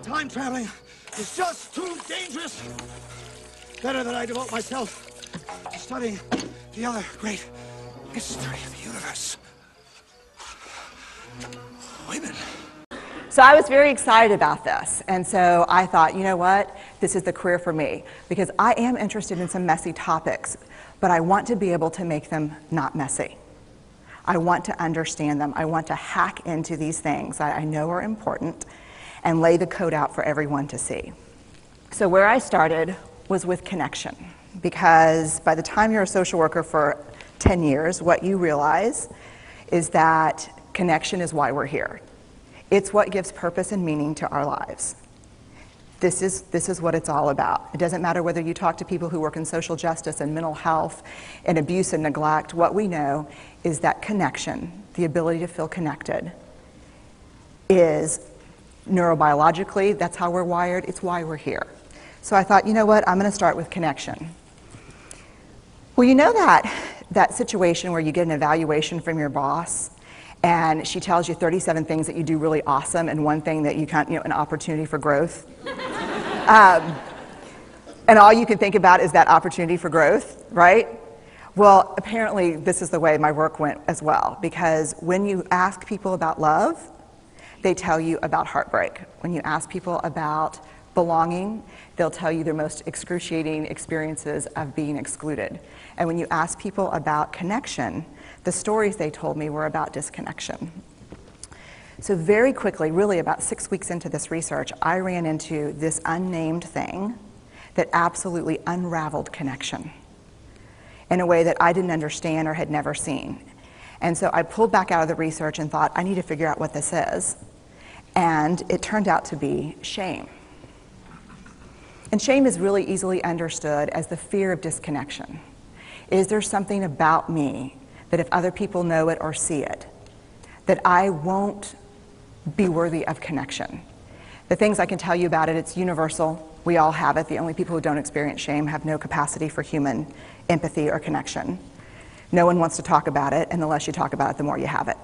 time traveling is just too dangerous. Better that I devote myself to studying the other great mystery of the universe. Women. So I was very excited about this, and so I thought, you know what, this is the career for me, because I am interested in some messy topics, but I want to be able to make them not messy. I want to understand them. I want to hack into these things that I know are important and lay the code out for everyone to see. So where I started was with connection, because by the time you're a social worker for 10 years, what you realize is that connection is why we're here. It's what gives purpose and meaning to our lives. This is what it's all about. It doesn't matter whether you talk to people who work in social justice and mental health and abuse and neglect. What we know is that connection, the ability to feel connected, is neurobiologically, that's how we're wired, it's why we're here. So I thought, you know what, I'm going to start with connection. Well, you know that situation where you get an evaluation from your boss and she tells you 37 things that you do really awesome and one thing that you can't, an opportunity for growth. And all you can think about is that opportunity for growth, right? Well, apparently this is the way my work went as well, because when you ask people about love, they tell you about heartbreak. When you ask people about belonging, they'll tell you their most excruciating experiences of being excluded. And when you ask people about connection, the stories they told me were about disconnection. So very quickly, really about 6 weeks into this research, I ran into this unnamed thing that absolutely unraveled connection in a way that I didn't understand or had never seen. And so I pulled back out of the research and thought, I need to figure out what this is. And it turned out to be shame. And shame is really easily understood as the fear of disconnection. Is there something about me that if other people know it or see it, that I won't be worthy of connection? The things I can tell you about it, it's universal. We all have it. The only people who don't experience shame have no capacity for human empathy or connection. No one wants to talk about it, and the less you talk about it, the more you have it.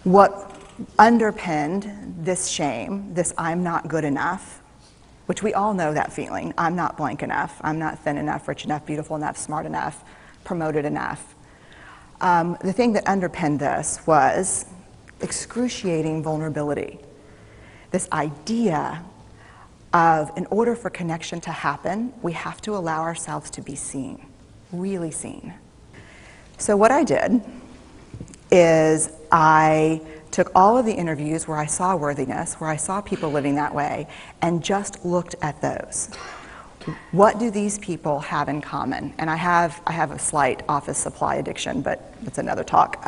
What underpinned this shame, this I'm not good enough, which we all know that feeling, I'm not blank enough, I'm not thin enough, rich enough, beautiful enough, smart enough, promoted enough. The thing that underpinned this was excruciating vulnerability. This idea of, in order for connection to happen, we have to allow ourselves to be seen, really seen. So what I did is I took all of the interviews where I saw worthiness, where I saw people living that way, and just looked at those. What do these people have in common? And I have a slight office supply addiction, but it's another talk.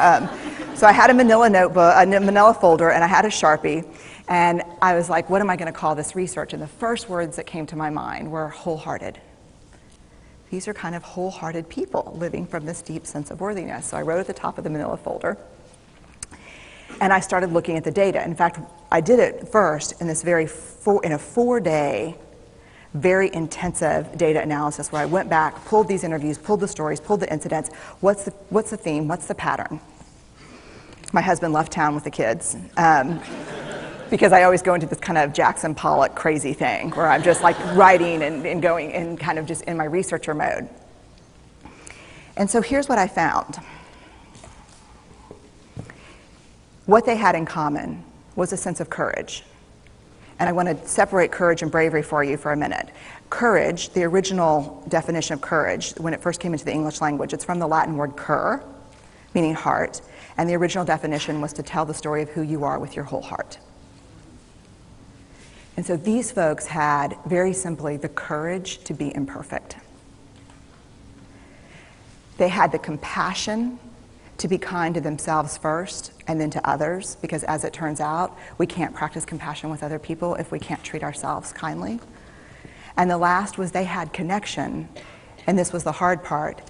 So I had a manila notebook, a manila folder, and I had a Sharpie, and I was like, what am I going to call this research? And the first words that came to my mind were wholehearted. These are kind of wholehearted people living from this deep sense of worthiness. So I wrote at the top of the manila folder, and I started looking at the data. In fact, I did it first in this in a 4-day, very intensive data analysis where I went back, pulled these interviews, pulled the stories, pulled the incidents. What's the theme? What's the pattern? My husband left town with the kids because I always go into this kind of Jackson Pollock crazy thing where I'm just like writing and going and kind of just in my researcher mode. And so here's what I found. What they had in common was a sense of courage. And I want to separate courage and bravery for you for a minute. Courage, the original definition of courage, when it first came into the English language, it's from the Latin word cur, meaning heart, and the original definition was to tell the story of who you are with your whole heart. And so these folks had, very simply, the courage to be imperfect. They had the compassion to be kind to themselves first and then to others, because as it turns out, we can't practice compassion with other people if we can't treat ourselves kindly. And the last was they had connection, and this was the hard part,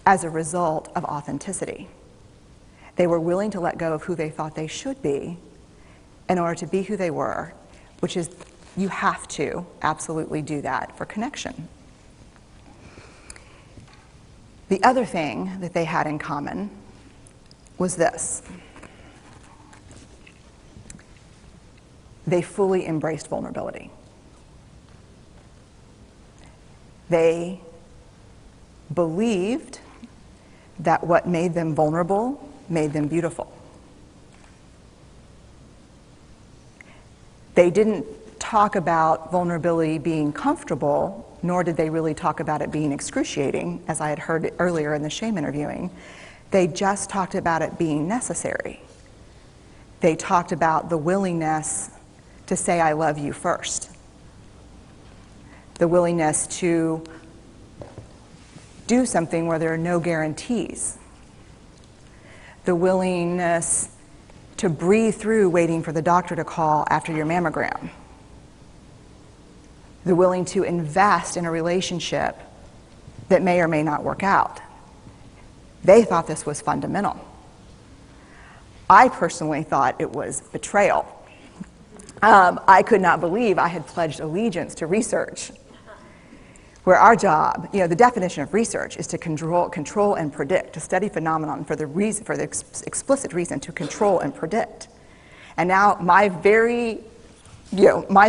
as a result of authenticity. They were willing to let go of who they thought they should be in order to be who they were, which is, you have to absolutely do that for connection. The other thing that they had in common was this. they fully embraced vulnerability. They believed that what made them vulnerable made them beautiful. They didn't talk about vulnerability being comfortable, nor did they really talk about it being excruciating, as I had heard earlier in the shame interviewing. They just talked about it being necessary. They talked about the willingness to say, I love you first. The willingness to do something where there are no guarantees. The willingness to breathe through waiting for the doctor to call after your mammogram. The willing to invest in a relationship that may or may not work out. They thought this was fundamental. I personally thought it was betrayal. I could not believe I had pledged allegiance to research, where our job, the definition of research is to control and predict, to study phenomenon for the explicit reason to control and predict. And now my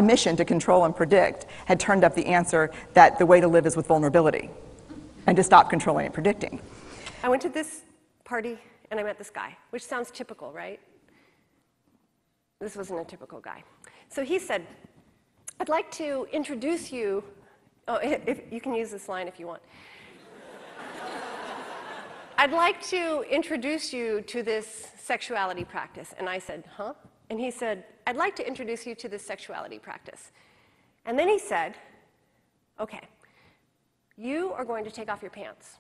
mission to control and predict had turned up the answer that the way to live is with vulnerability and to stop controlling and predicting. I went to this party and I met this guy, which sounds typical, right? This wasn't a typical guy. So he said, I'd like to introduce you. Oh, if you can use this line if you want. I'd like to introduce you to this sexuality practice. And I said, huh? And he said, I'd like to introduce you to this sexuality practice. And then he said, okay, you are going to take off your pants.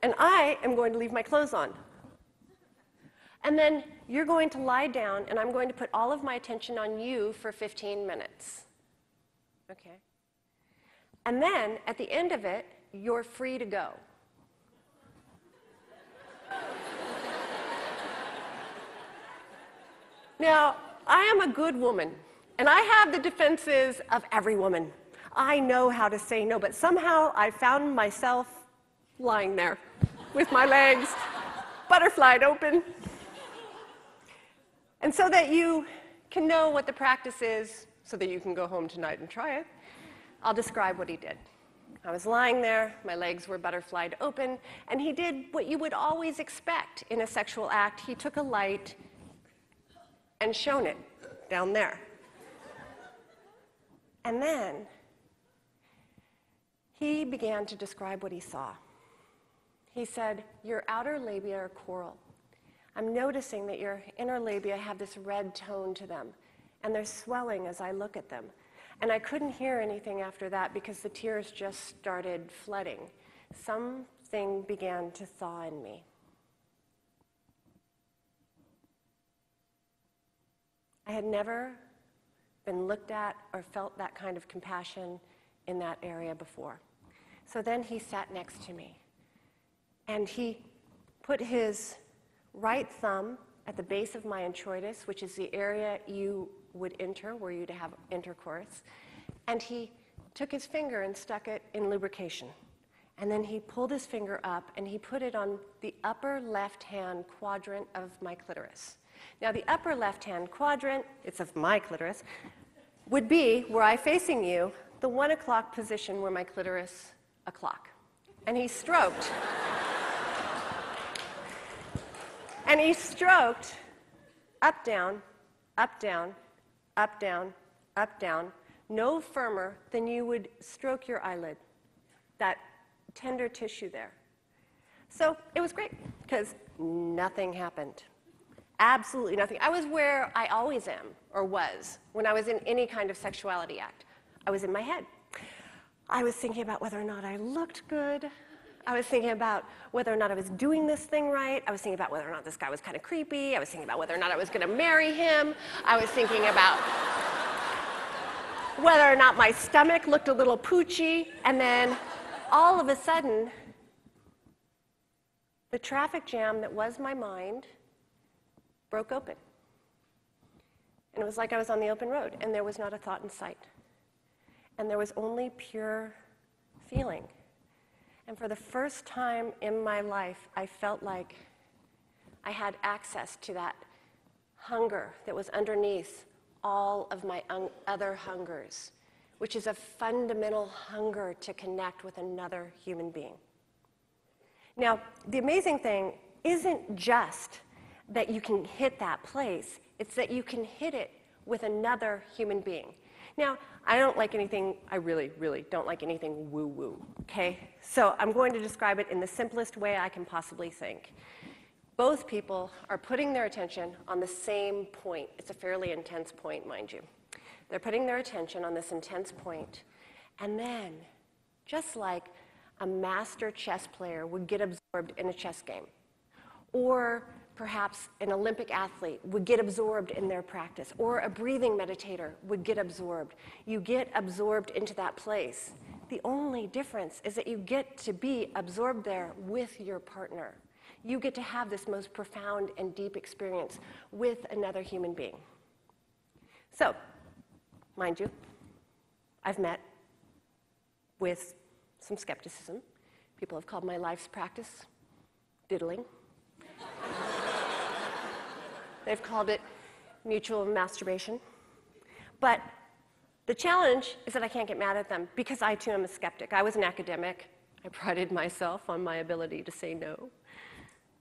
And I am going to leave my clothes on. And then you're going to lie down, and I'm going to put all of my attention on you for 15 minutes. Okay? And then, at the end of it, you're free to go. Now, I am a good woman, and I have the defenses of every woman. I know how to say no, but somehow I found myself lying there with my legs butterflied open. And so that you can know what the practice is, so that you can go home tonight and try it, I'll describe what he did. I was lying there, my legs were butterflied open, and he did what you would always expect in a sexual act. He took a light and shone it down there. And then he began to describe what he saw. He said, your outer labia are coral. I'm noticing that your inner labia have this red tone to them, and they're swelling as I look at them. And I couldn't hear anything after that because the tears just started flooding. Something began to thaw in me. I had never been looked at or felt that kind of compassion in that area before. So then he sat next to me, and he put his right thumb at the base of my introitus, which is the area you would enter were you to have intercourse, and he took his finger and stuck it in lubrication. And then he pulled his finger up and he put it on the upper left-hand quadrant of my clitoris. Now the upper left-hand quadrant, it's of my clitoris, would be, were I facing you, the 1 o'clock position where my clitoris o'clock. And he stroked. And he stroked up, down, up, down, up, down, up, down, no firmer than you would stroke your eyelid, that tender tissue there. So it was great, because nothing happened. Absolutely nothing. I was where I always am, or was, when I was in any kind of sexuality act. I was in my head. I was thinking about whether or not I looked good. I was thinking about whether or not I was doing this thing right. I was thinking about whether or not this guy was kind of creepy. I was thinking about whether or not I was going to marry him. I was thinking about whether or not my stomach looked a little poochy. And then all of a sudden, the traffic jam that was my mind broke open. And it was like I was on the open road, and there was not a thought in sight. And there was only pure feeling. And for the first time in my life, I felt like I had access to that hunger that was underneath all of my other hungers, which is a fundamental hunger to connect with another human being. Now, the amazing thing isn't just that you can hit that place, it's that you can hit it with another human being. Now, I don't like anything, I really, really don't like anything woo-woo, okay? So I'm going to describe it in the simplest way I can possibly think. Both people are putting their attention on the same point. It's a fairly intense point, mind you. They're putting their attention on this intense point, and then, just like a master chess player would get absorbed in a chess game, or perhaps an Olympic athlete would get absorbed in their practice, or a breathing meditator would get absorbed. You get absorbed into that place. The only difference is that you get to be absorbed there with your partner. You get to have this most profound and deep experience with another human being. So, mind you, I've met with some skepticism. People have called my life's practice diddling. They've called it mutual masturbation. But the challenge is that I can't get mad at them because I too am a skeptic. I was an academic. I prided myself on my ability to say no.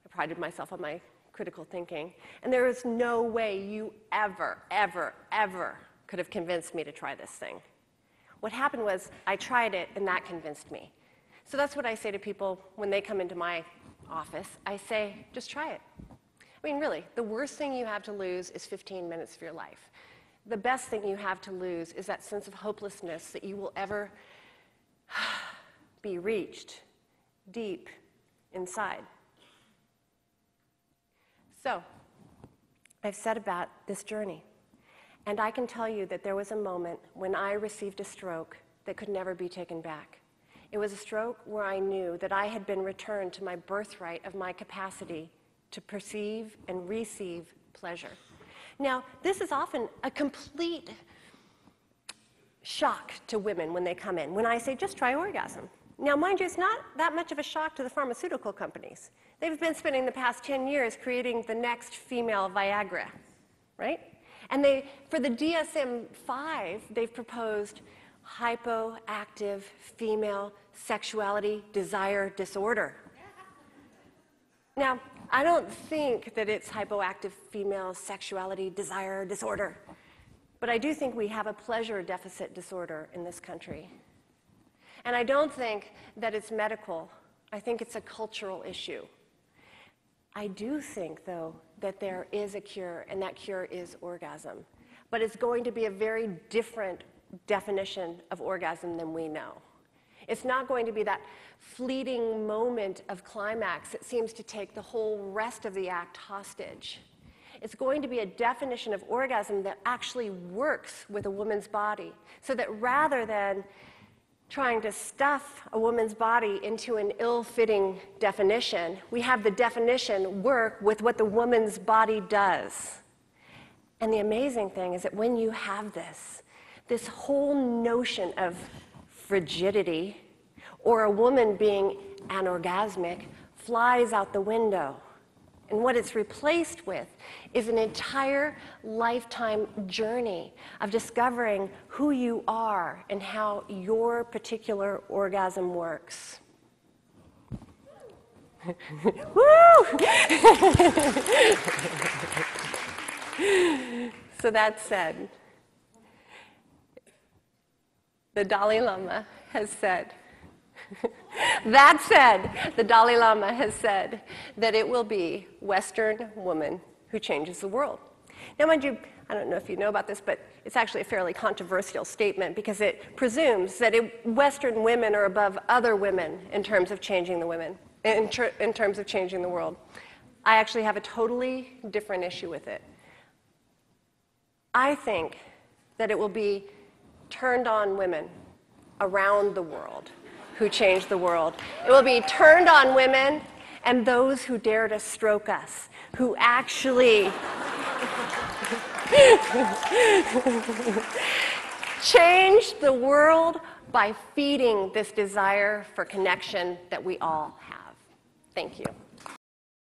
I prided myself on my critical thinking. And there is no way you ever, ever, ever could have convinced me to try this thing. What happened was I tried it and that convinced me. So that's what I say to people when they come into my office. I say, just try it. I mean, really, the worst thing you have to lose is 15 minutes of your life. The best thing you have to lose is that sense of hopelessness that you will ever be reached deep inside. So, I've said about this journey, and I can tell you that there was a moment when I received a stroke that could never be taken back. It was a stroke where I knew that I had been returned to my birthright of my capacity to perceive and receive pleasure. Now, this is often a complete shock to women when they come in, when I say, just try orgasm. Now, mind you, it's not that much of a shock to the pharmaceutical companies. They've been spending the past 10 years creating the next female Viagra, right? And for the DSM-5, they've proposed hypoactive female sexuality desire disorder. Now, I don't think that it's hypoactive female sexuality desire disorder, but I do think we have a pleasure deficit disorder in this country. And I don't think that it's medical. I think it's a cultural issue. I do think, though, that there is a cure, and that cure is orgasm. But it's going to be a very different definition of orgasm than we know. It's not going to be that fleeting moment of climax that seems to take the whole rest of the act hostage. It's going to be a definition of orgasm that actually works with a woman's body, so that rather than trying to stuff a woman's body into an ill-fitting definition, we have the definition work with what the woman's body does. And the amazing thing is that when you have this whole notion of frigidity, or a woman being anorgasmic, flies out the window. And what it's replaced with is an entire lifetime journey of discovering who you are and how your particular orgasm works. Woo! So that said, the Dalai Lama has said, the Dalai Lama has said that it will be Western woman who changes the world. Now, mind you, I don't know if you know about this, but it's actually a fairly controversial statement because it presumes that Western women are above other women in terms of changing the women, in terms of changing the world. I actually have a totally different issue with it. I think that it will be turned-on women around the world who change the world. It will be turned on women and those who dare to stroke us, who actually change the world by feeding this desire for connection that we all have. Thank you.